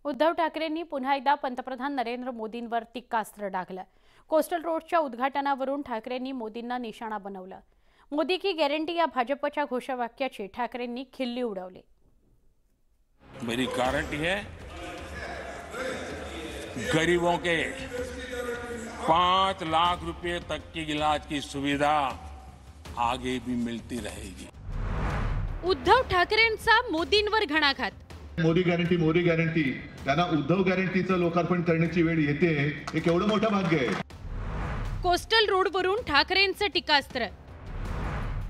उद्धव ठाकरेंनी पुन्हा एकदा पंतप्रधान नरेंद्र मोदींवर टीकास्त्र डागलं। कोस्टल रोडच्या उद्घाटनावरून ठाकरेंनी मोदींना निशाणा बनवलं। मोदी की गॅरंटी या भाजपच्या घोषवाक्याची ठाकरेंनी खिल्ली उडवली। मेरी गारंटी है, गरीबों के 5 लाख रुपए तक की इलाज की सुविधा आगे भी मिलती रहेगी। उद्धव ठाकरेंचा मोदींवर घणाघात। मोदी गॅरंटी त्यांना उद्धव गॅरंटीचं लोकार्पण करण्याची वेळ येते, हे केवढं मोठं भाग्य आहे। कोस्टल रोडवरून ठाकरेंचं टीकास्त्र।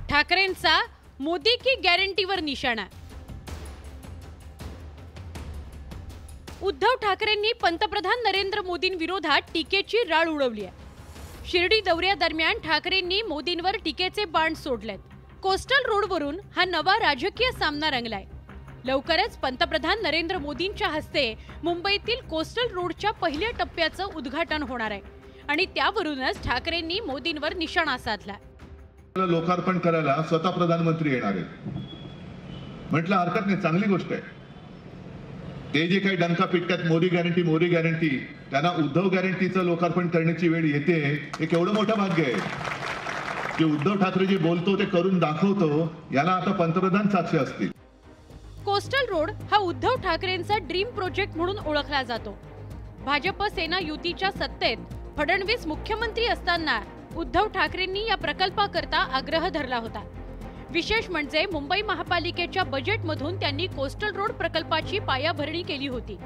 ठाकरेंचा मोदी की गॅरंटीवर निशाणा। उद्धव ठाकरेंनी पंतप्रधान नरेंद्र मोदींविरोधात टीकेची राळ उडवली आहे। शिर्डी दौऱ्यादरम्यान ठाकरेंनी मोदींवर टीकेचे बाण सोडलेत। कोस्टल रोडवरून हा नवा राजकीय सामना रंगलाय। लवकरच पंतप्रधान नरेंद्र मोदींच्या हस्ते मुंबईतील कोस्टल रोडच्या पहिल्या टप्प्याचं उद्घाटन होणार आहे आणि त्यावरूनच ठाकरेंनी मोदींवर निशाणा साधला। लोकार्पण करायला स्वतः प्रधानमंत्री येणार आहेत म्हटलं हरकत नाही, चांगली गोष्ट आहे। ते जे काही डंका पिटतात मोदी गॅरंटी त्यांना उद्धव गॅरंटीचं लोकार्पण करण्याची वेळ येते, हे केवढं मोठं भाग्य आहे। जे उद्धव ठाकरे जे बोलतो ते करून दाखवतो, याला आता पंतप्रधान साक्षी असतील। कोस्टल रोड हा उद्धव ठाकरेंचा ड्रीम प्रोजेक्ट म्हणून ओळखला जातो। भाजप सेना युतीच्या सत्तेत फडणवीस मुख्यमंत्री असताना उद्धव ठाकरेंनी या प्रकल्पाकरता आग्रह धरला होता। विशेष म्हणजे मुंबई महापालिकेच्या बजेटमधून त्यांनी कोस्टल रोड प्रकल्पाची पायाभरणी केली होती।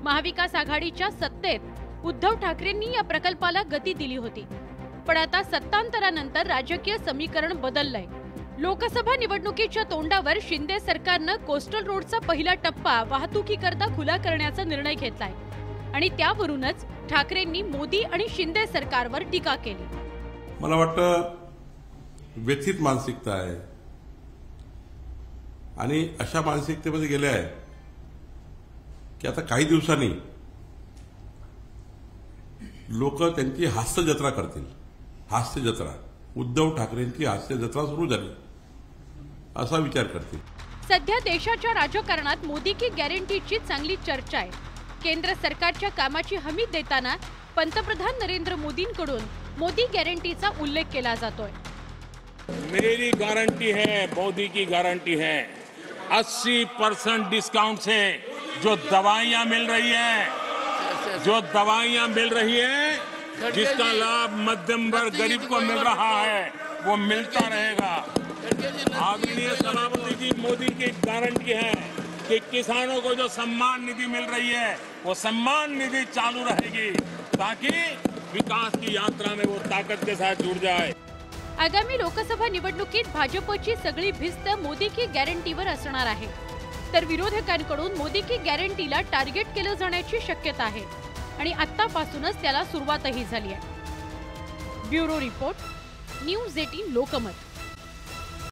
महाविकास आघाडीच्या सत्तेत उद्धव ठाकरेंनी या प्रकल्पाला गती दिली होती। पण आता सत्तांतरानंतर राजकीय समीकरण बदललंय। लोकसभा निवडणुकीच्या तोंडावर शिंदे सरकारनं कोस्टल रोडचा पहिला टप्पा वाहतुकीकरता खुला करण्याचा निर्णय घेतलाय आणि त्यावरूनच ठाकरेंनी मोदी आणि शिंदे सरकारवर टीका केली। मला वाटतं व्यथित मानसिकता आहे आणि अशा मानसिकतेमध्ये गेले आहे की आता काही दिवसांनी लोक त्यांची हास्य जत्रा करतील। हास्य जत्रा, उद्धव ठाकरेंची हास्य जत्रा सुरू झाली असा विचार करतील। सध्या देशाच्या राजकारणात मोदी की गॅरंटीची चांगली चर्चा आहे। केंद्र सरकारच्या कामाची हमी देताना पंतप्रधान नरेंद्र मोदींकडून मोदी गॅरंटीचा उल्लेख केला जातोय। मेरी गारंटी है, मोदी की गारंटी है। 80% डिस्काउंट से जो दवाइयां मिल रही है, जिसका लाभ मध्यम वर्ग गरीब को मिल रहा है, वो मिलता रहेगा। आदरणीय सभापति जी, मोदी की गारंटी है कि किसानों को जो सम्मान निधि मिल रही है, वो सम्मान निधि चालू रहेगी ताकि विकास की यात्रा में वो ताकत के साथ जुड़ जाए। आगामी लोकसभा निवडणुकीत भाजपची सगळी भिस्त मोदी की गॅरंटीवर असणार आहे, तर विरोधकांकडून मोदी की गॅरंटीला टार्गेट केलं जाण्याची शक्यता आहे आणि आत्तापासूनच त्याला सुरुवातही झाली आहे। Bureau report, news 18 Lokmat.